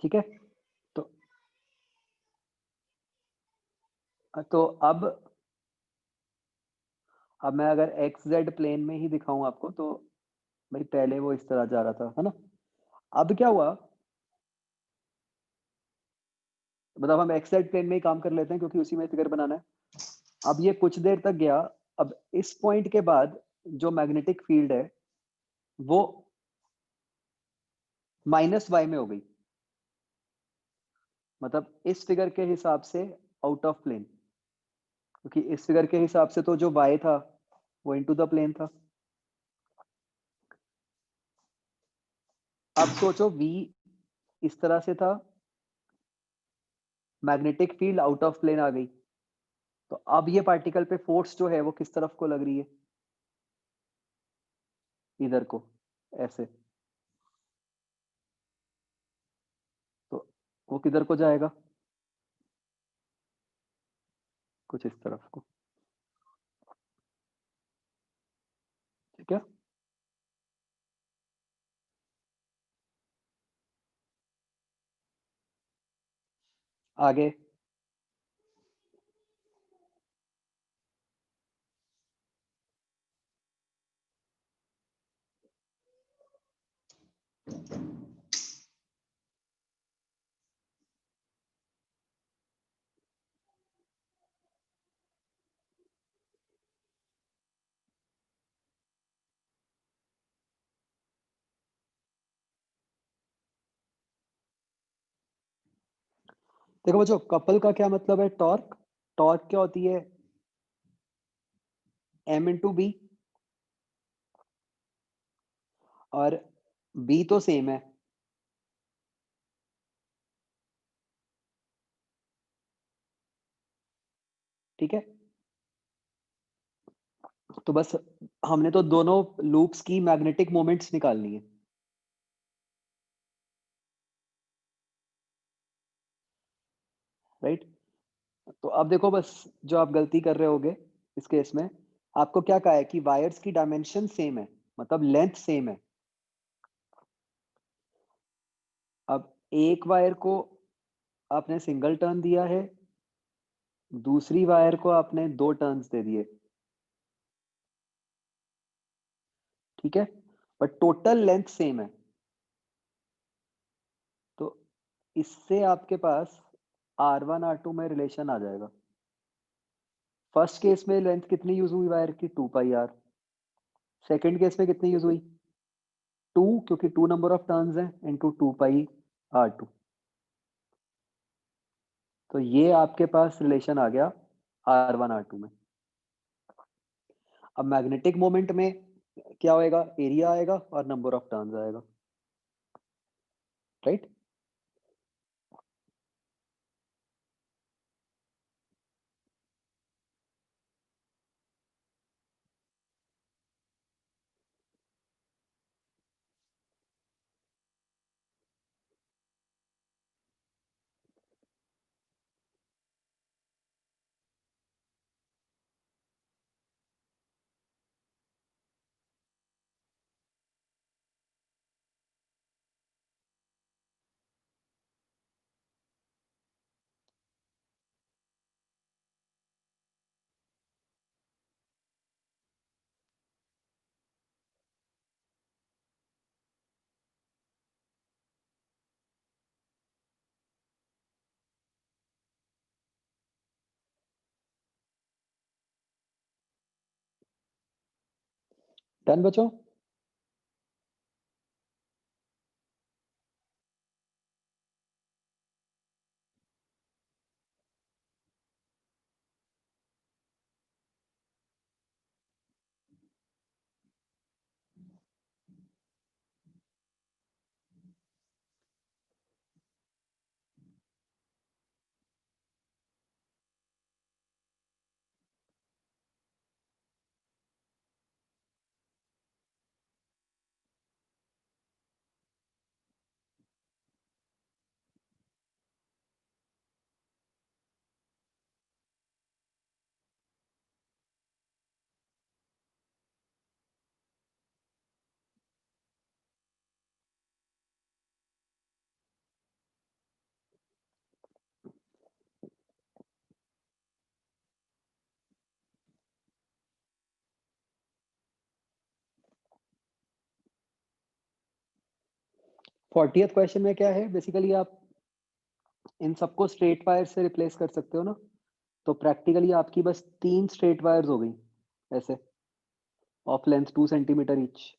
ठीक है। तो तो अब मैं अगर एक्स जेड प्लेन में ही दिखाऊं आपको, तो भाई पहले वो इस तरह जा रहा था, है ना। अब क्या हुआ, मतलब हम एक्स जेड प्लेन में ही काम कर लेते हैं क्योंकि उसी में फिगर बनाना है। अब ये कुछ देर तक गया, अब इस पॉइंट के बाद जो मैग्नेटिक फील्ड है वो माइनस वाई में हो गई, मतलब इस फिगर के हिसाब से आउट ऑफ प्लेन, क्योंकि इस फिगर के हिसाब से तो जो वाई था वो इनटू द प्लेन था। अब सोचो v इस तरह से था, magnetic field out of plane आ गई, तो अब ये पार्टिकल पे फोर्स जो है वो किस तरफ को लग रही है, इधर को, ऐसे, तो वो किधर को जाएगा, कुछ इस तरफ को, ठीक है। आगे। देखो बच्चों, कपल का क्या मतलब है? टॉर्क। टॉर्क क्या होती है? m इंटू बी, और बी तो सेम है। ठीक है, तो बस हमने तो दोनों लूप्स की मैग्नेटिक मोमेंट्स निकालनी है। राइट। तो अब देखो, बस जो आप गलती कर रहे होगे इस केस में, आपको क्या कहा है कि वायर्स की डायमेंशन सेम है, मतलब लेंथ सेम है। अब एक वायर को आपने सिंगल टर्न दिया है, दूसरी वायर को आपने 2 टर्न्स दे दिए। ठीक है, बट टोटल लेंथ सेम है। तो इससे आपके पास R1 R2 में रिलेशन आ जाएगा। फर्स्ट केस में लेंथ कितनी यूज हुई वायर की? 2 पाई आर। सेकेंड केस में कितनी यूज हुई? 2, क्योंकि 2 नंबर ऑफ टर्न्स हैं, इनटू 2 पाई R2। तो ये आपके पास रिलेशन आ गया R1 R2 में। अब मैग्नेटिक मोमेंट में क्या होएगा? एरिया आएगा और नंबर ऑफ टर्न्स आएगा। राइट। 10 बचो। फोर्टियथ क्वेश्चन में क्या है? बेसिकली आप इन सबको स्ट्रेट वायर से रिप्लेस कर सकते हो ना। तो प्रैक्टिकली आपकी बस 3 स्ट्रेट वायर्स हो गई ऐसे, ऑफ लेंथ 2 सेंटीमीटर ईच।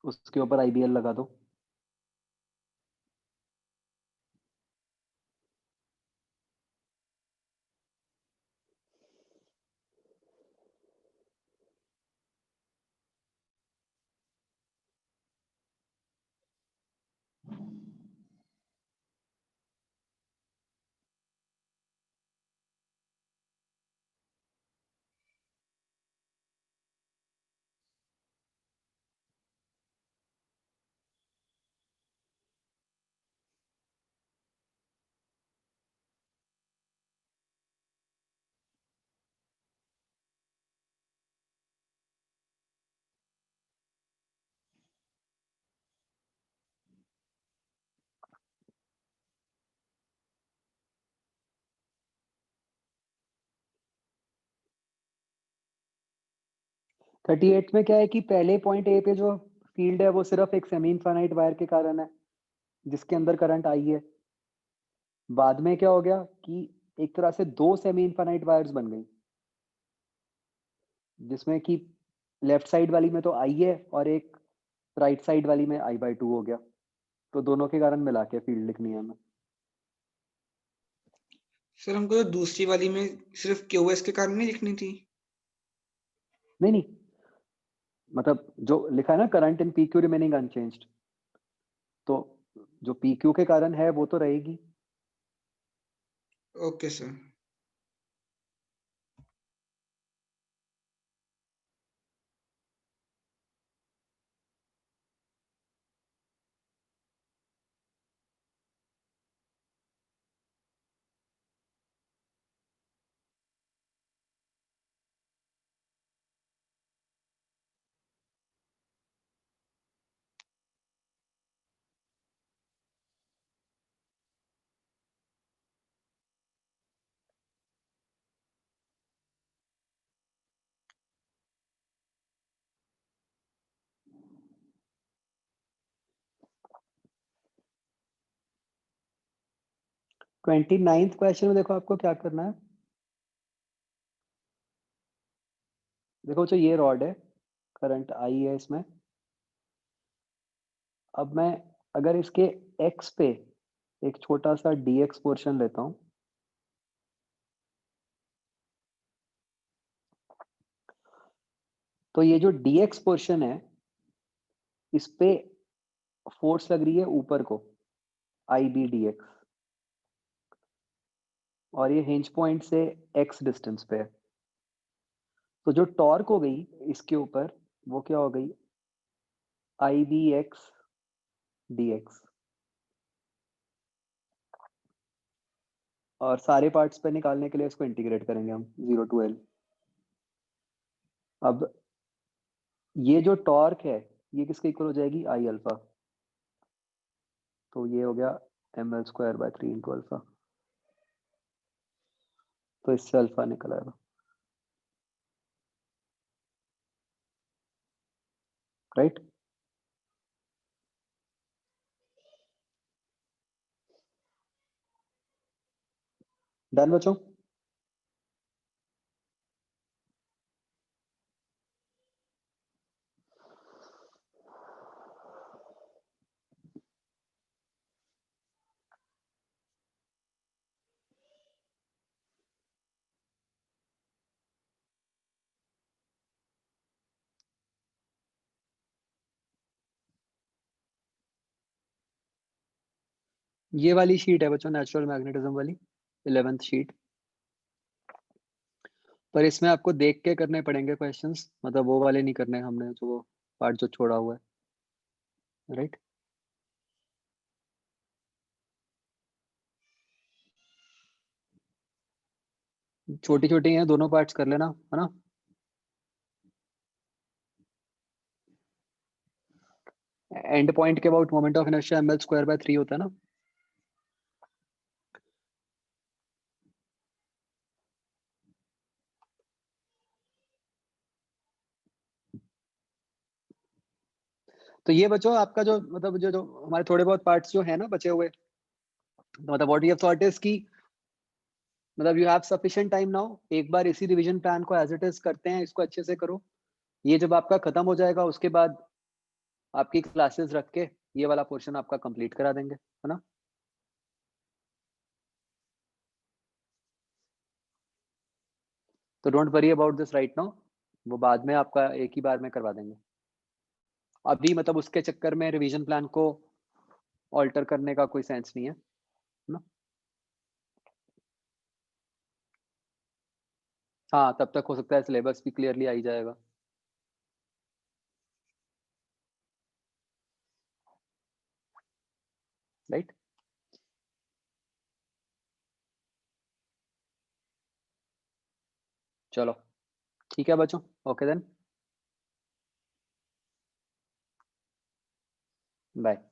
उसके ऊपर आईबीएल लगा दो। 38 में क्या है कि पहले पॉइंट ए पे जो फील्ड है वो सिर्फ एक सेमी इनफाइनाइट वायर के कारण है जिसके अंदर करंट आई है। बाद में क्या हो गया कि एक तरह से दो सेमी इनफाइनाइट वायर्स बन गई जिसमें कि लेफ्ट साइड वाली में तो आई है और एक राइट साइड वाली में I/2 हो गया। तो दोनों के कारण मिला के फील्ड लिखनी है हमें। सर हमको तो दूसरी वाली में सिर्फ क्यूएस के कारण नहीं लिखनी थी। नहीं नहीं, मतलब जो लिखा है ना current in PQ remaining unchanged, तो जो PQ के कारण है वो तो रहेगी। Okay sir. Twenty ninth question में देखो आपको क्या करना है। देखो जो ये रॉड है, करंट आई है इसमें। अब मैं अगर इसके x पे एक छोटा सा dx पोर्शन लेता हूं, तो ये जो dx पोर्शन है इस पे फोर्स लग रही है ऊपर को, IB/dx, और ये हिंज पॉइंट से x डिस्टेंस पे है। तो जो टॉर्क हो गई इसके ऊपर वो क्या हो गई, IBx/dx। और सारे पार्ट्स पे निकालने के लिए इसको इंटीग्रेट करेंगे हम 0 to L। अब ये जो टॉर्क है ये किसके इक्वल हो जाएगी, I अल्फा। तो ये हो गया mL²/3 इंटू अल्फा। तो इससे अल्फा निकल आएगा, राइट। डन बच्चों। ये वाली शीट है बच्चों, नेचुरल मैग्नेटिज्म वाली 11th शीट। पर इसमें आपको देख के करने पड़ेंगे क्वेश्चंस, मतलब वो वाले नहीं करने हमने, जो वो पार्ट जो छोड़ा हुआ है, राइट। छोटी छोटी हैं, दोनों पार्ट्स कर लेना, है ना। एंड पॉइंट के about moment of inertia mL²/3 होता है ना। तो ये बच्चों आपका जो मतलब जो हमारे थोड़े बहुत पार्ट्स जो है ना बचे हुए, तो मतलब what we have thought is की मतलब you have sufficient time now, एक बार इसी रिवीजन प्लान को एज इट इज करते हैं, इसको अच्छे से करो। ये जब आपका खत्म हो जाएगा उसके बाद आपकी क्लासेस रख के ये वाला पोर्शन आपका कंप्लीट करा देंगे, है ना। तो don't worry about this right now, वो बाद में आपका एक ही बार में करवा देंगे। अभी मतलब उसके चक्कर में रिवीजन प्लान को ऑल्टर करने का कोई सेंस नहीं है ना। हाँ, तब तक हो सकता है सिलेबस भी क्लियरली आ ही जाएगा। राइट। चलो ठीक है बच्चों, ओके देन, बाय।